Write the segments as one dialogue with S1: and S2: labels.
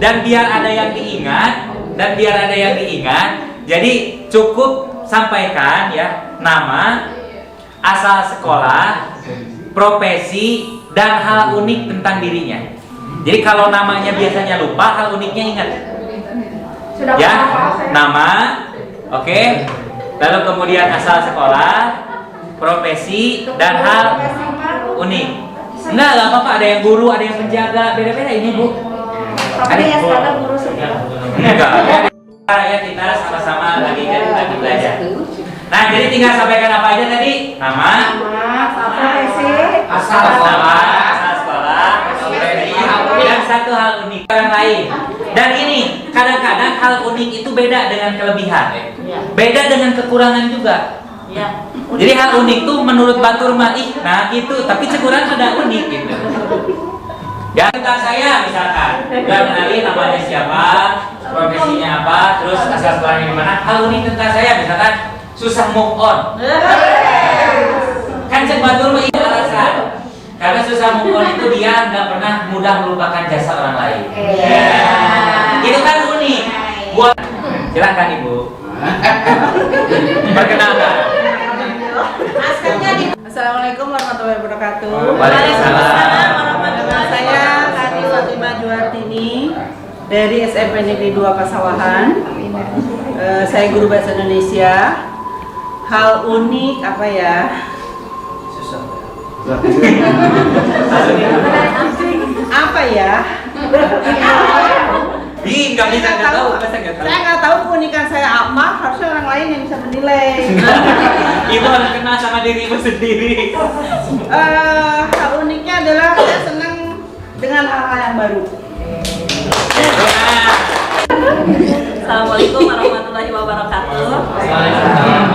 S1: Dan biar ada yang diingat, jadi cukup sampaikan ya nama, asal sekolah, profesi, dan hal unik tentang dirinya. Jadi kalau namanya biasanya lupa, hal uniknya ingat. Ya, nama, oke. Lalu kemudian asal sekolah, profesi, dan hal unik. Enggak apa-apa, ada yang guru, ada yang penjaga, beda-beda ini Bu.
S2: Tapi ya sekarang guru semua.
S1: Enggak. Ya kita sama-sama lagi belajar. Nah, jadi tinggal sampaikan apa aja tadi? Nama,
S2: profesi,
S1: asal sekolah, dan satu hal unik orang lain. Dan ini kadang-kadang hal unik itu beda dengan kelebihan, beda dengan kekurangan juga. Jadi hal unik tuh menurut Batur mah nah gitu, tapi kekurangan ada unik gitu. Ya, tentang saya misalkan, udah kenali namanya siapa, profesinya apa, terus asal sekolahnya di mana. Hal unik tentang saya misalkan susah move on. Kan cek Batur mah itu alasan. Karena susah move on itu dia nggak pernah mudah melupakan jasa orang lain. Itu kan unik. Buat silakan Ibu. Perkenalkan.
S3: Assalamualaikum warahmatullahi wabarakatuh.
S1: Waalaikumsalam.
S3: Saya Kadi Fatimah Juartini dari SMP Negeri 2 Pasawahan. Saya guru bahasa Indonesia. Hal unik apa ya? Apa ya?
S1: Nggak bisa nggak tahu.
S3: Saya nggak tahu keunikan saya apa. Harusnya orang lain yang bisa menilai.
S1: Ibu harus kenal sama dirimu sendiri.
S3: Hal uniknya adalah saya senang dengan hal-hal yang baru.
S4: Assalamualaikum warahmatullahi wabarakatuh.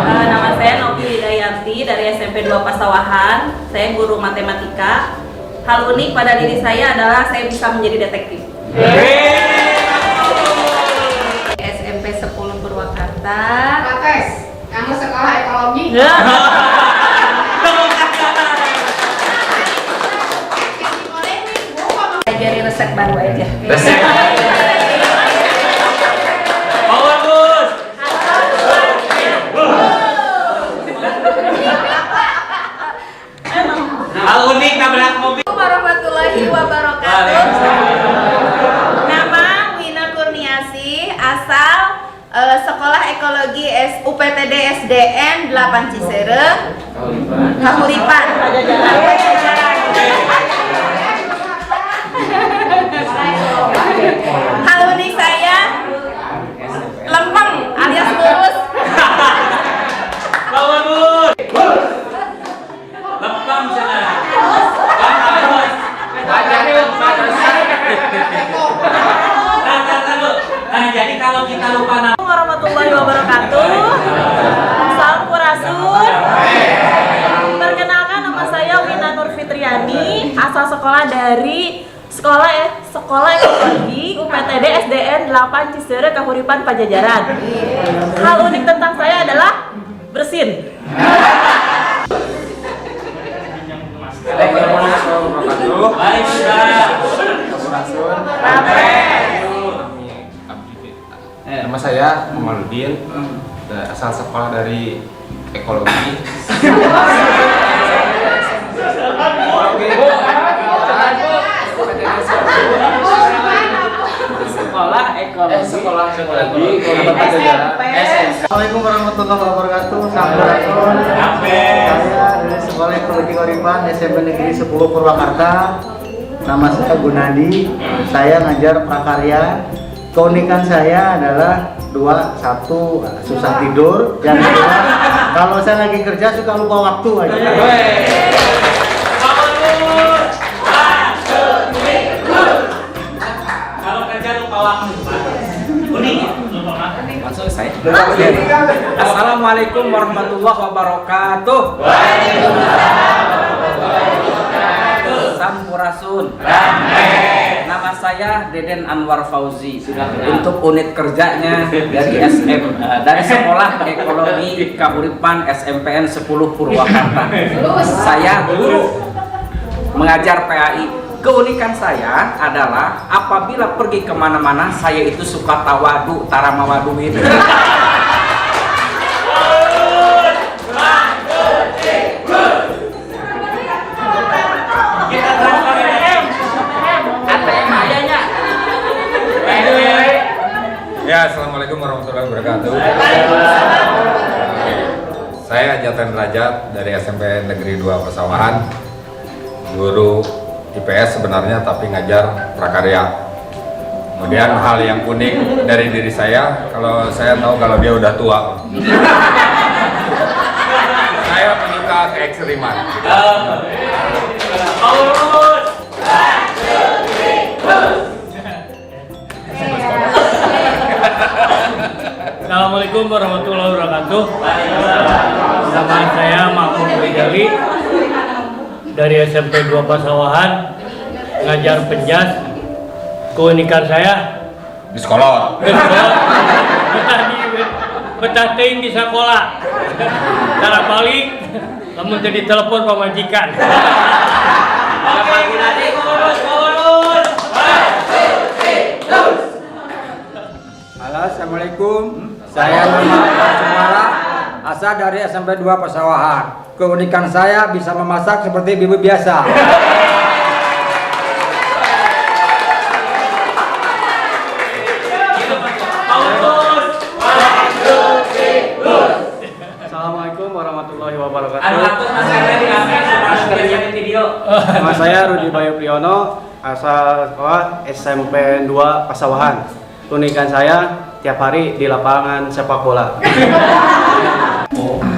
S4: Nama saya Novi Widayanti dari SMP 2 Pasawahan. Saya guru matematika. Hal unik pada diri saya adalah saya bisa menjadi detektif. SMP 10 Purwakarta.
S2: Pates, kamu sekolah ekologi.
S4: Pelajari resep baru aja.
S1: Oh bagus. Hal unik nabrak mobil.
S4: Warahmatullahi wabarakatuh. Nama Wina Kurniasi, asal Sekolah Ekologi UPTD SDN 8 Cisereh, Kahuripan. Hal unik saya lempeng alias lurus.
S1: Bagus. Lempeng sana. Nah, jadi kalau kita lupa nama.
S4: Warahmatullahi wabarakatuh. Sampurasun. Perkenalkan, nama saya Wina Nur Fitriani, asal sekolah dari Sekolah Ekologi UPTD SDN 8 Cisereh, Kahuripan, Pajajaran. Hal unik tentang saya adalah bersin.
S5: Nama saya Muhammadudin, asal sekolah dari ekologi. Sekolah ekologi
S6: Assalamualaikum warahmatullahi wabarakatuh. Sampurasun. Saya dari Sekolah Ekologi Kahuripan SMP Negeri 10 Purwakarta. Nama saya Gunadi. Saya ngajar prakarya. Keunikan saya adalah satu susah tidur, yang kedua kalau saya lagi kerja suka lupa waktu aja.
S1: Kalau kerja lupa waktu. Unik ya? Lupa makan.
S5: Langsung saya.
S7: Assalamualaikum warahmatullahi wabarakatuh. Sampurasun. Nama saya Deden Anwar Fauzi. Untuk unit kerjanya dari Sekolah Ekologi Kahuripan SMPN 10 Purwakarta. Saya guru mengajar PAI keunikan saya adalah apabila pergi kemana-mana saya itu suka tawadu, taramawaduin.
S8: Ya, assalamualaikum warahmatullahi wabarakatuh. Saya Jatan Derajat dari SMP Negeri 2 Pasawahan, guru IPS sebenarnya tapi ngajar prakarya. Kemudian hal yang unik dari diri saya, kalau saya tahu kalau dia udah tua. Saya penyuka keekstriman.
S9: Assalamualaikum warahmatullahi wabarakatuh. Nama saya Mahmud Rijali dari SMP 2 Pasawahan, ngajar penjas. Keunikan saya
S8: Di sekolah.
S9: betah teuing di sekolah. Cara balik lamun jadi telepon pamajikan.
S10: Halo, assalamualaikum. Saya Muhammad Sumara, asal dari SMP 2 Pasawahan. Keunikan saya bisa memasak seperti ibu biasa.
S9: Assalamualaikum warahmatullahi wabarakatuh.
S11: Nama saya Rudi Bayu Priyono, asal sekolah SMP 2 Pasawahan. Keunikan saya tiap hari di lapangan sepak bola.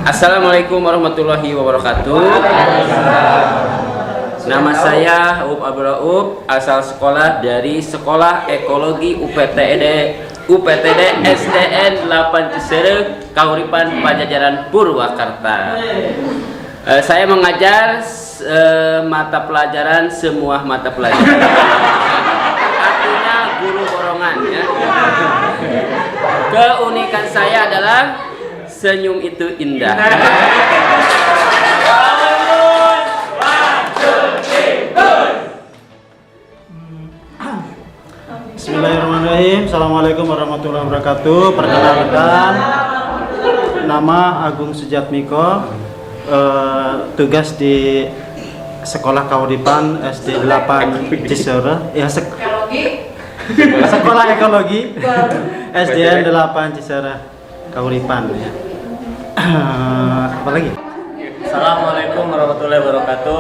S5: Assalamualaikum warahmatullahi wabarakatuh. Nama saya Up Abdul asal sekolah dari Sekolah Ekologi UPTD SDN 8 Cisereg, Kahuripan Pajajaran, Purwakarta. Saya mengajar mata pelajaran, semua mata pelajaran. Artinya guru borongan ya. Keunikan saya adalah senyum itu indah.
S11: Bismillahirrahmanirrahim. Assalamualaikum warahmatullahi wabarakatuh. Perkenalkan, nama Agung Sujatmiko, tugas di Sekolah Kahuripan SD 8 Cisereg. Ya, Sekolah Ekologi SDN 8 Cisereg, Kahuripan ya. Apa lagi?
S9: Assalamualaikum warahmatullahi wabarakatuh.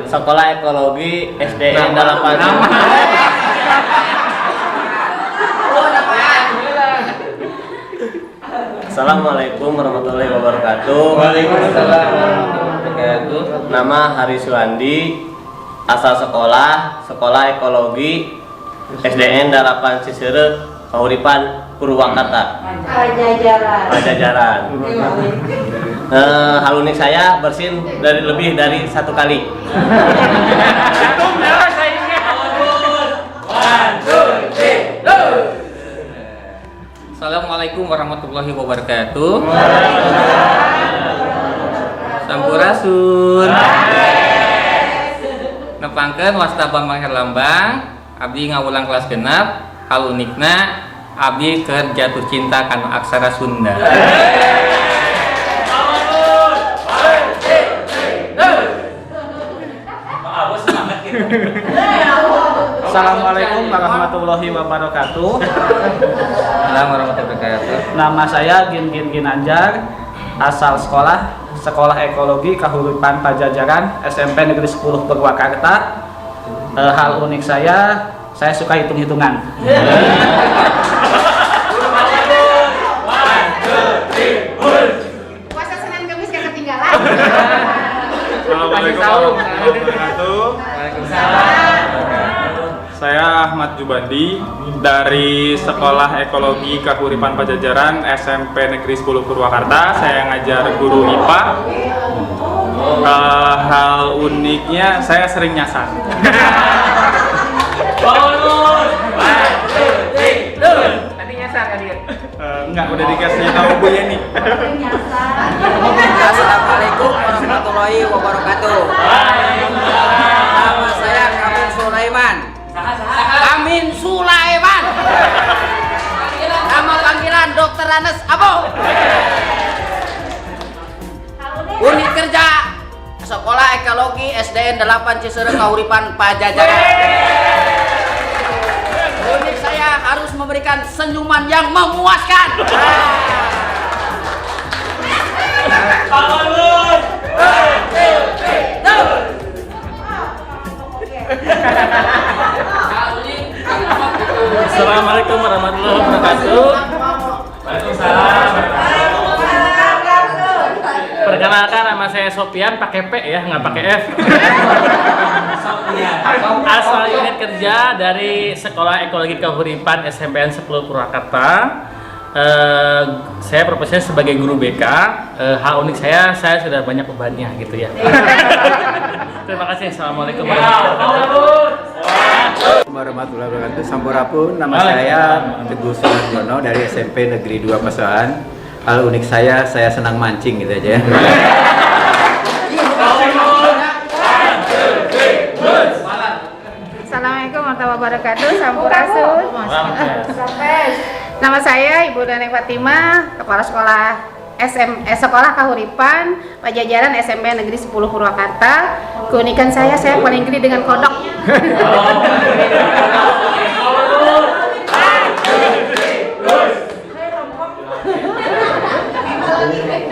S9: Sekolah Ekologi SDN 8. Assalamualaikum warahmatullahi wabarakatuh.
S5: Waalaikumsalam warahmatullahi wabarakatuh.
S9: Nama Hari Suwandi, asal Sekolah Ekologi SDN 8 Cisereg, Kahuripan, Purwakarta. Pajajaran. Hal unik saya bersin dari lebih dari 1 kali.
S5: Assalamualaikum warahmatullahi wabarakatuh. Sampurasun. Nepangkeun wasta Bambang Herlambang, abdi ngawulang kelas genep. Hal unikna abdi keur jatuh cinta kana aksara Sunda.
S11: Assalamualaikum warahmatullahi wabarakatuh.
S5: Assalamualaikum warahmatullahi wabarakatuh.
S11: Nama saya Gin Ginanjar, asal Sekolah Ekologi Kahuripan Pajajaran, SMP Negeri 10 Purwakarta. Hal unik saya suka hitung-hitungan.
S2: Puasa Senin Kamis gak ketinggalan.
S12: Assalamualaikum warahmatullahi wabarakatuh. Saya Ahmad Jubandi dari Sekolah Ekologi Kahuripan Pajajaran SMP Negeri 10 Purwakarta. Saya ngajar guru IPA. Hal uniknya saya sering nyasar.
S5: Tadi nyasar kan dia?
S12: Enggak, udah dikasih tahu Bu Yeni.
S10: Assalamualaikum warahmatullahi wabarakatuh.
S7: Sulaiman. Amin Sulaiman. Nama panggilan Dokter Anes Abo. Unit kerja Sekolah Ekologi SDN 8 Ciseure Kahuripan Pajajaran. Unit saya harus memberikan senyuman yang memuaskan.
S9: Assalamualaikum warahmatullahi wabarakatuh.
S1: Waalaikumsalam.
S9: Perkenalkan, nama saya Sofian, pakai P ya, nggak pakai F. Asal unit kerja dari Sekolah Ekologi Kahuripan SMPN 10 Purwakarta. Saya profesinya sebagai guru BK. Hal unik saya sudah banyak bebannya gitu ya. Terima kasih. Assalamualaikum
S13: warahmatullahi wabarakatuh. Sampurasun, nama saya Teguh Sumarjono dari SMP Negeri 2 Pasawahan. Hal unik saya senang mancing gitu aja.
S2: Assalamualaikum warahmatullahi wabarakatuh. Sampurasun. Nama saya Ibu Neneng Fatimah, Kepala Sekolah Sekolah Kahuripan Pajajaran SMP Negeri 10 Purwakarta. Keunikan saya paling gede dengan kodok.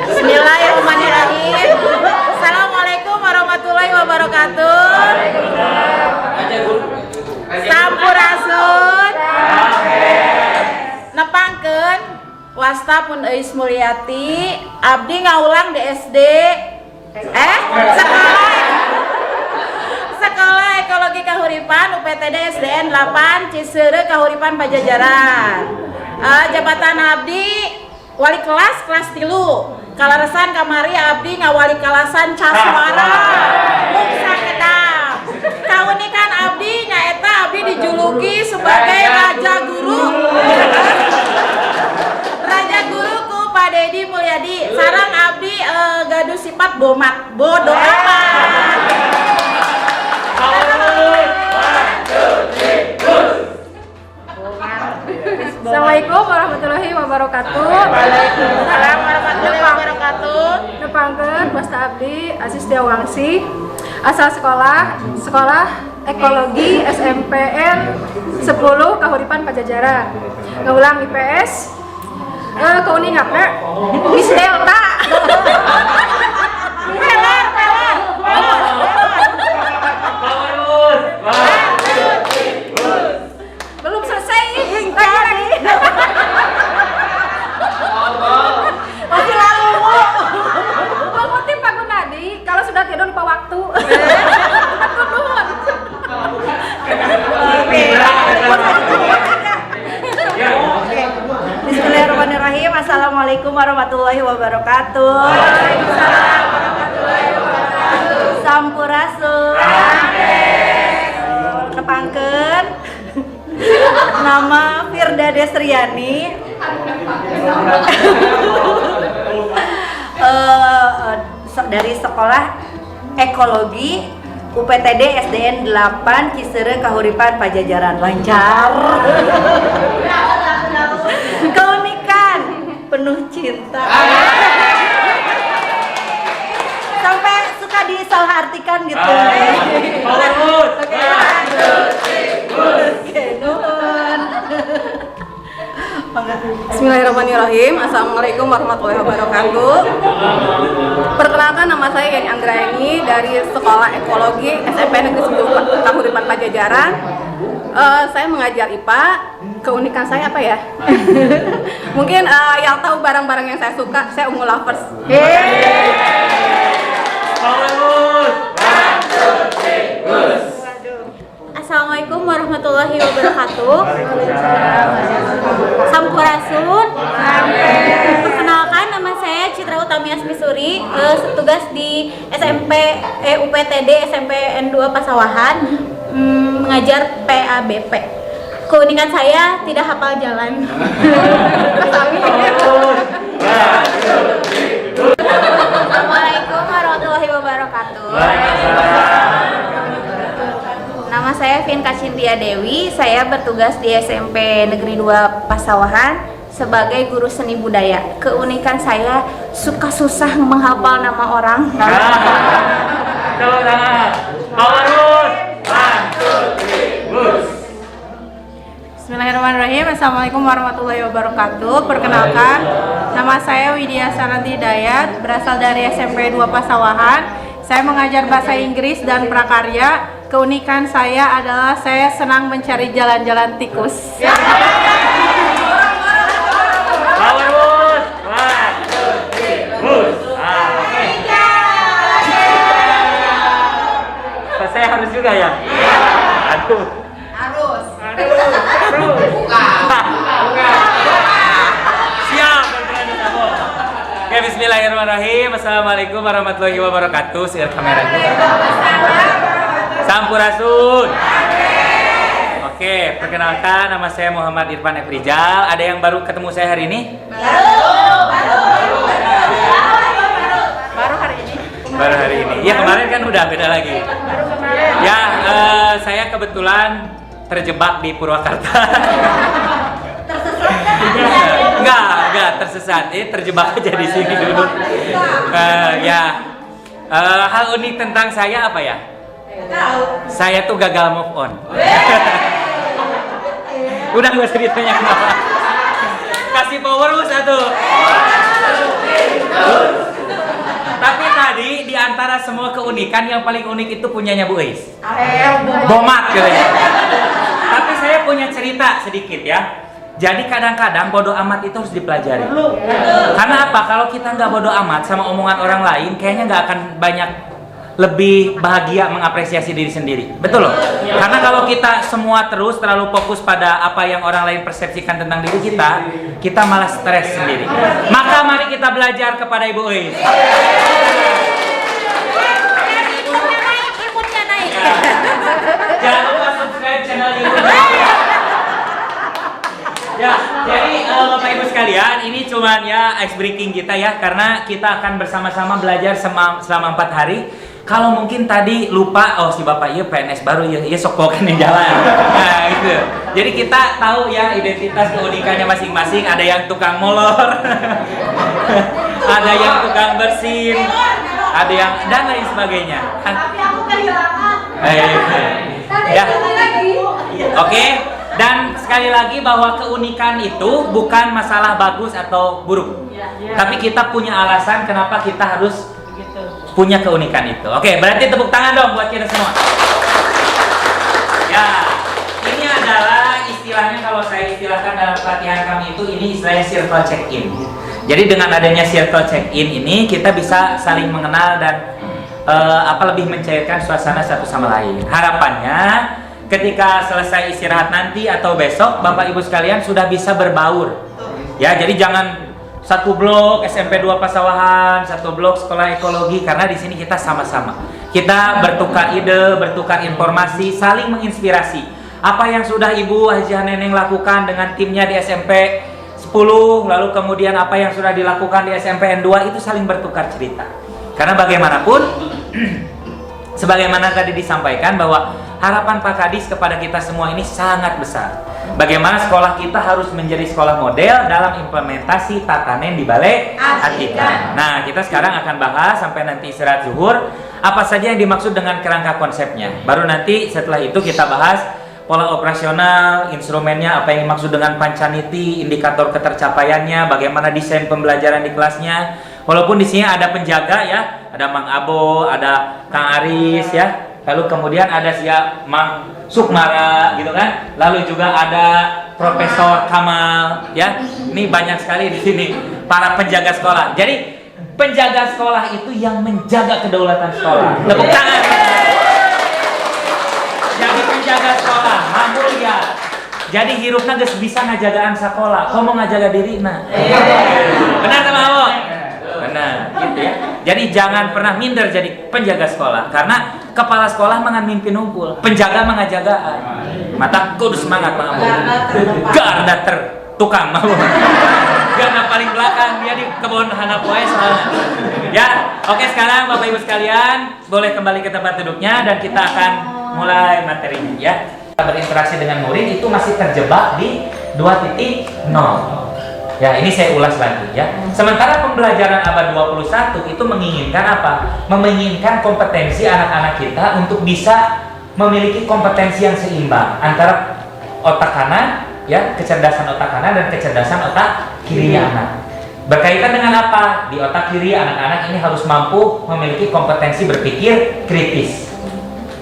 S2: Bismillahirrahmanirrahim. Assalamualaikum warahmatullahi wabarakatuh. Sampurasun. Nepangkeun wasta pun Eis Mulyati, abdi ngaulang di SD Sekolah Ekologi Kahuripan UPTD SDN 8 Ciseure Kahuripan Pajajaran. Jabatan abdi wali kelas 3. Kalaresan kamari abdi ngawali kalasan Caswara Muksa Kedam. Kaunikan abdi nyaeta abdi dijuluki sebagai Raja Guru. Raja Guru ku Pak Dedi Mulyadi. Sarang abdi gaduh sifat bodo amat.
S14: Assalamualaikum warahmatullahi wabarakatuh.
S2: Waalaikumsalam warahmatullahi wabarakatuh.
S14: Nepangkeun wasta abdi Aziz Dewangsi, asal sekolah Ekologi SMPN 10 Kahuripan Pajajaran. Ngeulang IPS. Keuning apa? Miss Delta. Peler. Belum selesai. Lagi. Masih lalu. Bang Mutip Pak Gunadi, kalau sudah tidur lupa waktu.
S2: Bismillahirrahmanirrahim. Assalamualaikum warahmatullahi wabarakatuh. Waalaikumsalam warahmatullahi wabarakatuh. Sampurasun. Nepangkeun nama Firda Desriani. Dari Sekolah Ekologi UPTD SDN 8 Ciseure Kahuripan Pajajaran. Lancar. Keunikan penuh cinta. Sampai suka disalahartikan gitu.
S14: Bismillahirrahmanirrahim. Assalamualaikum warahmatullahi wabarakatuh. Perkenalkan, nama saya Yani Anggraeni dari Sekolah Ekologi SMP Negeri 10 Kahuripan Pajajaran. Saya mengajar IPA. Keunikan saya apa ya? Mungkin yang tahu barang-barang yang saya suka, saya ungu lovers.
S2: Assalamualaikum warahmatullahi wabarakatuh. Sampurasun. Perkenalkan, nama saya Citra Utami Asmisuri, tugas di UPTD SMPN 2 Pasawahan, mengajar PABP. Keunikan saya tidak hafal jalan. Assalamualaikum warahmatullahi wabarakatuh. Nama saya
S15: Kevin Kacintia Dewi, saya bertugas di SMP Negeri 2 Pasawahan sebagai guru seni budaya. Keunikan saya suka susah menghafal nama orang.
S1: Tepuk tangan. Powerus. 1, 2, 3, bus.
S16: Bismillahirrahmanirrahim. Assalamualaikum warahmatullahi wabarakatuh. Perkenalkan, nama saya Widya Saranti Dayat, berasal dari SMP 2 Pasawahan. Saya mengajar bahasa Inggris dan prakarya. Keunikan saya adalah saya senang mencari jalan-jalan tikus.
S1: Power bus. 1, 2, 3, bus. Saya harus juga ya? Aduh.
S16: Harus.
S1: Siap. Oke, bismillahirrahmanirrahim. Assalamualaikum warahmatullahi wabarakatuh. Share kamera juga. Sampurasun. Oke, perkenalkan nama saya Muhammad Irfan F. Rizal. Ada yang baru ketemu saya hari ini?
S16: Baru hari ini.
S1: Baru hari ini. Ya, kemarin kan udah beda lagi. Ya, saya kebetulan terjebak di Purwakarta. Enggak tersesat. Terjebak aja di sini dulu. Hal unik tentang saya apa ya? Saya tuh gagal move on. Udah nggak ceritanya kenapa? Kasih power satu. Tapi tadi di antara semua keunikan yang paling unik itu punyanya Bu Eis. Bomat katanya. Tapi saya punya cerita sedikit ya. Jadi kadang-kadang bodoh amat itu harus dipelajari. Karena apa? Kalau kita nggak bodoh amat sama omongan orang lain, kayaknya nggak akan banyak lebih bahagia mengapresiasi diri sendiri. Betul loh? Karena kalau kita semua terus terlalu fokus pada apa yang orang lain persepsikan tentang diri kita malah stres sendiri. Maka mari kita belajar kepada Ibu Eis.
S15: Ilmunya naik.
S1: Jangan lupa subscribe channel YouTube. Ya, jadi Bapak Ibu sekalian, ini cuman ya ice breaking kita ya, karena kita akan bersama-sama belajar selama 4 hari. Kalau mungkin tadi lupa, oh si Bapak iya PNS baru ya sok pokan di jalan. Nah, gitu. Jadi kita tahu ya identitas keunikannya masing-masing, ada yang tukang molor. Ada yang tukang bersin, ada yang dan lain sebagainya.
S16: Tapi aku kehilangan.
S1: Ya. Oke. Dan sekali lagi bahwa keunikan itu bukan masalah bagus atau buruk. Tapi kita punya alasan kenapa kita harus punya keunikan itu. Oke, berarti tepuk tangan dong buat kita semua. Ya, ini adalah istilahnya kalau saya istilahkan dalam pelatihan kami itu ini istilahnya circle check-in. Jadi dengan adanya circle check-in ini kita bisa saling mengenal dan lebih mencairkan suasana satu sama lain. Harapannya ketika selesai istirahat nanti atau besok Bapak Ibu sekalian sudah bisa berbaur. Ya, jadi jangan satu blok SMP 2 Pasawahan, satu blok sekolah ekologi, karena di sini kita sama-sama. Kita bertukar ide, bertukar informasi, saling menginspirasi. Apa yang sudah Ibu Hajiah Neneng lakukan dengan timnya di SMP 10, lalu kemudian apa yang sudah dilakukan di SMPN 2 itu saling bertukar cerita. Karena bagaimanapun sebagaimana tadi disampaikan bahwa harapan Pak Kadis kepada kita semua ini sangat besar. Bagaimana sekolah kita harus menjadi sekolah model dalam implementasi tatanen di Balai Atika. Nah, kita sekarang akan bahas sampai nanti istirahat zuhur apa saja yang dimaksud dengan kerangka konsepnya. Baru nanti setelah itu kita bahas pola operasional, instrumennya, apa yang dimaksud dengan pancaniti, indikator ketercapaiannya, bagaimana desain pembelajaran di kelasnya. Walaupun di sini ada penjaga ya, ada Mang Abo, ada Kang Aris ya. Lalu kemudian ada Mang Sukmara gitu kan. Lalu juga ada Profesor Kamal ya. Ini banyak sekali di sini para penjaga sekolah. Jadi penjaga sekolah itu yang menjaga kedaulatan sekolah. Tepuk tangan. Jadi penjaga sekolah, mampu ya. Jadi hirupna geus bisa ngajagaan sekolah. Komo ngajaga dirina. Benar sama Allah? Benar, gitu ya. Jadi jangan pernah minder jadi penjaga sekolah, karena kepala sekolah mangan mimpi numpul, penjaga mengajagaan. Mata kudu semangat Mang Abu. Garda tukang mau. Garda paling belakang dia di kebun handap wae soalnya. Ya, oke sekarang Bapak Ibu sekalian boleh kembali ke tempat duduknya dan kita akan mulai materinya ya. berinteraksi dengan murid itu masih terjebak di 2.0. Ya, ini saya ulas lagi ya. Sementara pembelajaran abad 21 itu menginginkan apa? Menginginkan kompetensi anak-anak kita untuk bisa memiliki kompetensi yang seimbang antara otak kanan, ya, kecerdasan otak kanan dan kecerdasan otak kirinya anak. Berkaitan dengan apa? Di otak kiri anak-anak ini harus mampu memiliki kompetensi berpikir kritis.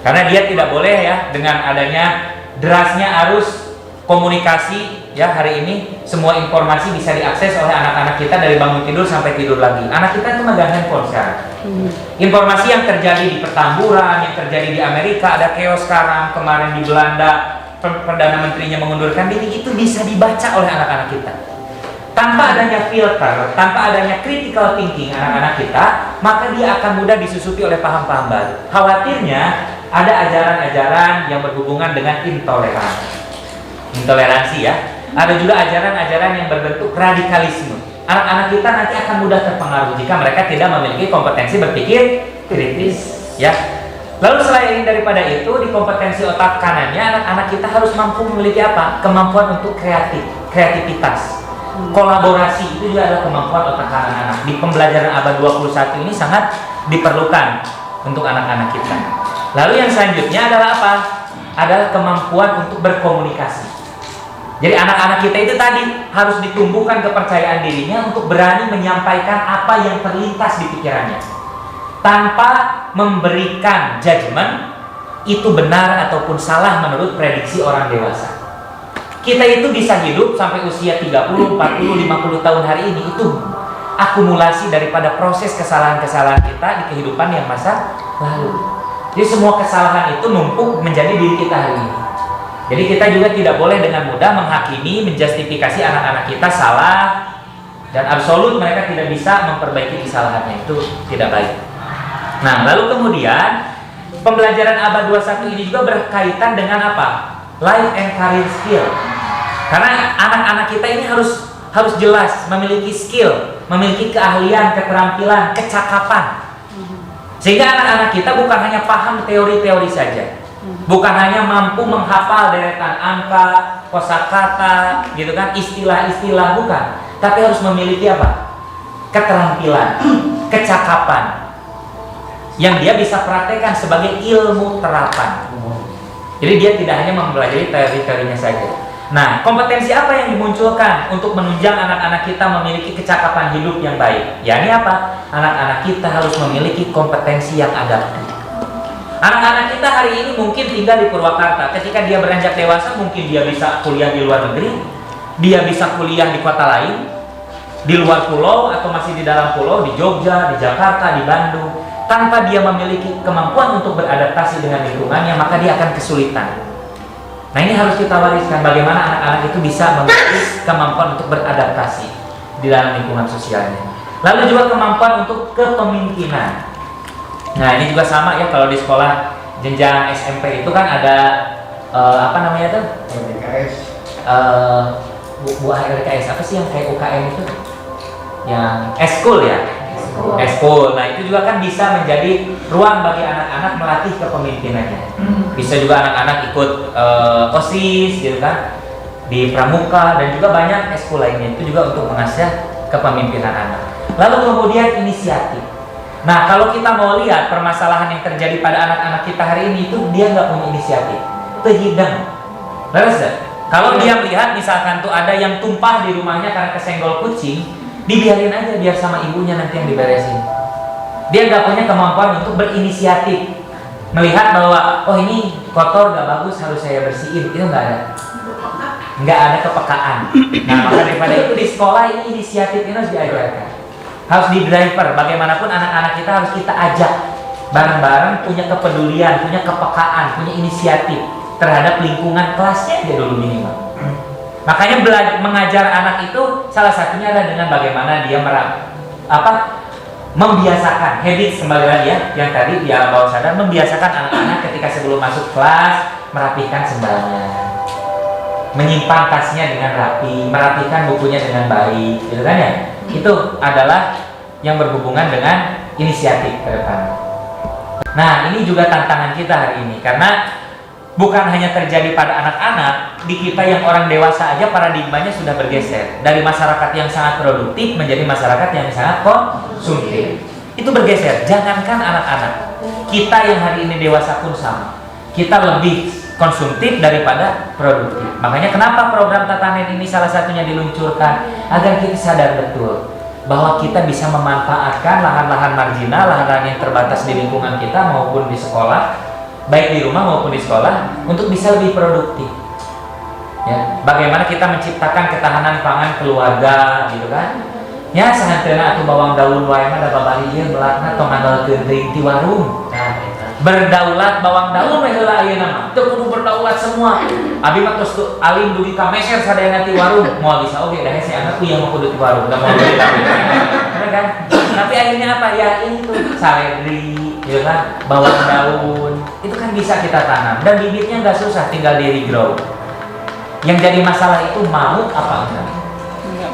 S1: Karena dia tidak boleh ya, dengan adanya derasnya arus komunikasi ya hari ini, semua informasi bisa diakses oleh anak-anak kita dari bangun tidur sampai tidur lagi. Anak kita itu megang handphone sekarang. Informasi yang terjadi di pertamburan, yang terjadi di Amerika, ada chaos sekarang, kemarin di Belanda Perdana Menterinya mengundurkan diri, itu bisa dibaca oleh anak-anak kita. Tanpa adanya filter, tanpa adanya critical thinking anak-anak kita, maka dia akan mudah disusupi oleh paham-paham baru. Khawatirnya ada ajaran-ajaran yang berhubungan dengan intoleransi ya. Ada juga ajaran-ajaran yang berbentuk radikalisme. Anak-anak kita nanti akan mudah terpengaruh jika mereka tidak memiliki kompetensi berpikir kritis ya. Lalu selain daripada itu, di kompetensi otak kanannya anak-anak kita harus mampu memiliki apa? Kemampuan untuk kreativitas. Kolaborasi itu juga adalah kemampuan otak kanan anak. Di pembelajaran abad 21 ini sangat diperlukan untuk anak-anak kita. Lalu yang selanjutnya adalah apa? Adalah kemampuan untuk berkomunikasi. Jadi anak-anak kita itu tadi harus ditumbuhkan kepercayaan dirinya untuk berani menyampaikan apa yang terlintas di pikirannya tanpa memberikan judgement itu benar ataupun salah menurut prediksi orang dewasa. Kita itu bisa hidup sampai usia 30, 40, 50 tahun hari ini, itu akumulasi daripada proses kesalahan-kesalahan kita di kehidupan yang masa lalu. Jadi semua kesalahan itu numpuk menjadi diri kita hari ini. Jadi kita juga tidak boleh dengan mudah menghakimi, menjustifikasi anak-anak kita salah dan absolut mereka tidak bisa memperbaiki kesalahannya, itu tidak baik. Nah, lalu kemudian pembelajaran abad 21 ini juga berkaitan dengan apa? Life and career skill. Karena anak-anak kita ini harus jelas memiliki skill, memiliki keahlian, keterampilan, kecakapan. Sehingga anak-anak kita bukan hanya paham teori-teori saja, bukan hanya mampu menghafal deretan angka, kosakata, gitu kan, istilah-istilah, bukan, tapi harus memiliki apa? Keterampilan, kecakapan yang dia bisa praktekkan sebagai ilmu terapan. Jadi dia tidak hanya mempelajari teori-teorinya saja. Nah, kompetensi apa yang dimunculkan untuk menunjang anak-anak kita memiliki kecakapan hidup yang baik? Ya, ini apa? Anak-anak kita harus memiliki kompetensi yang adaptif. Anak-anak kita hari ini mungkin tinggal di Purwakarta. Ketika dia beranjak dewasa, mungkin dia bisa kuliah di luar negeri, dia bisa kuliah di kota lain, di luar pulau atau masih di dalam pulau, di Jogja, di Jakarta, di Bandung. Tanpa dia memiliki kemampuan untuk beradaptasi dengan lingkungannya, maka dia akan kesulitan. Nah, ini harus kita wariskan bagaimana anak-anak itu bisa memiliki kemampuan untuk beradaptasi di dalam lingkungan sosialnya. Lalu juga kemampuan untuk kepemimpinan. Nah, ini juga sama ya, kalau di sekolah jenjang SMP itu kan ada apa namanya tuh? LKS. Buah LKS apa sih yang kayak UKM itu? Yang eskul ya? Eskul. Nah, itu juga kan bisa menjadi ruang bagi anak-anak melatih kepemimpinannya. Bisa juga anak-anak ikut OSIS gitu kan, di pramuka, dan juga banyak eskul lainnya. Itu juga untuk mengasah kepemimpinan anak. Lalu kemudian inisiatif. Nah, kalau kita mau lihat permasalahan yang terjadi pada anak-anak kita hari ini, itu dia nggak punya inisiatif, terhidang. Terus kalau dia melihat misalkan tuh ada yang tumpah di rumahnya karena kesenggol kucing, dibiarin aja, biar sama ibunya nanti yang diberesin. Dia nggak punya kemampuan untuk berinisiatif, melihat bahwa oh ini kotor nggak bagus harus saya bersihin, itu nggak ada kepekaan. Nah, maka daripada itu di sekolah ini inisiatif ini harus diajarkan, harus di driver. Bagaimanapun anak-anak kita harus kita ajak bareng-bareng punya kepedulian, punya kepekaan, punya inisiatif terhadap lingkungan kelasnya dia dulu minimal. Makanya mengajar anak itu salah satunya adalah dengan bagaimana dia membiasakan habit, kembali lagi ya yang tadi di alam bawah sadar, membiasakan anak-anak ketika sebelum masuk kelas merapikan sendalnya, menyimpan tasnya dengan rapi, merapikan bukunya dengan baik, gitu kan ya. Itu adalah yang berhubungan dengan inisiatif ke depan. Nah, ini juga tantangan kita hari ini, karena bukan hanya terjadi pada anak-anak, di kita yang orang dewasa aja paradigmanya sudah bergeser dari masyarakat yang sangat produktif menjadi masyarakat yang sangat konsumtif. Itu bergeser. Jangankan anak-anak, kita yang hari ini dewasa pun sama. Kita lebih konsumtif daripada produktif. Makanya kenapa program Tatanen ini salah satunya diluncurkan, agar kita sadar betul bahwa kita bisa memanfaatkan lahan-lahan marginal, lahan-lahan yang terbatas di lingkungan kita maupun di sekolah, baik di rumah maupun di sekolah, untuk bisa lebih produktif. Ya, bagaimana kita menciptakan ketahanan pangan keluarga, gitu kan? Ya, sahantreuna atuh bawang daun wae mah da babarieu belakna tong ngandalkeun teuing ti warung. Nah, berdaulat bawang daun we heula ayeuna mah. Teu kudu berdaulat semua. Abi mah tos alim dugi ka meser sadayana ti warung. Moal bisa oge da hese anak yang mah kudu ti warung, da moal dugi ka. Bener kan? Tapi akhirnya apa? Ya itu seledri, ya kan? Bawang daun. Itu kan bisa kita tanam dan bibitnya nggak susah, tinggal di regrow. Yang jadi masalah itu mau apa enggak?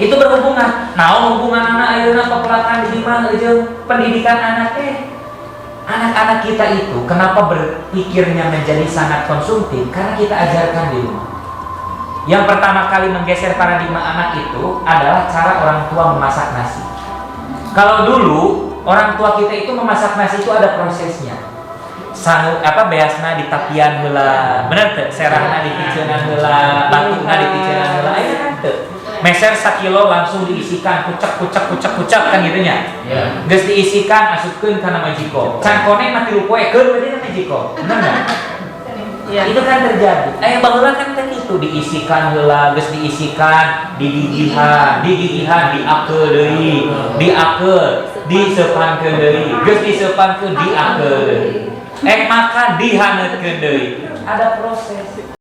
S1: Itu berhubungan. Nah, hubungan anak ayeuna pepelatan di mana jeung pendidikan anak anak-anak kita itu kenapa berpikirnya menjadi sangat konsumtif? Karena kita ajarkan di rumah. Yang pertama kali menggeser paradigma anak itu adalah cara orang tua memasak nasi. Kalau dulu orang tua kita itu memasak nasi itu ada prosesnya. Beasna di tapian heula, bener teu? Serahna di piceunan heula, batuna di piceunan heula, aya kan teu? Meser 1 kilo langsung diisikan kucek kan gitu nya. Geus diisikan asupkeun kana majiko. Cangkone mah 3 poe keur berarti kana majiko. Bener enggak? Ya. Itu kan terjadi. Baheula kan teh itu diisikan heula, geus diisikan, digigihan, diakeul deui, diseupankeun deui, geus diseupankeun diakeul deui. Makan dihaneutkeun deui. Ada proses.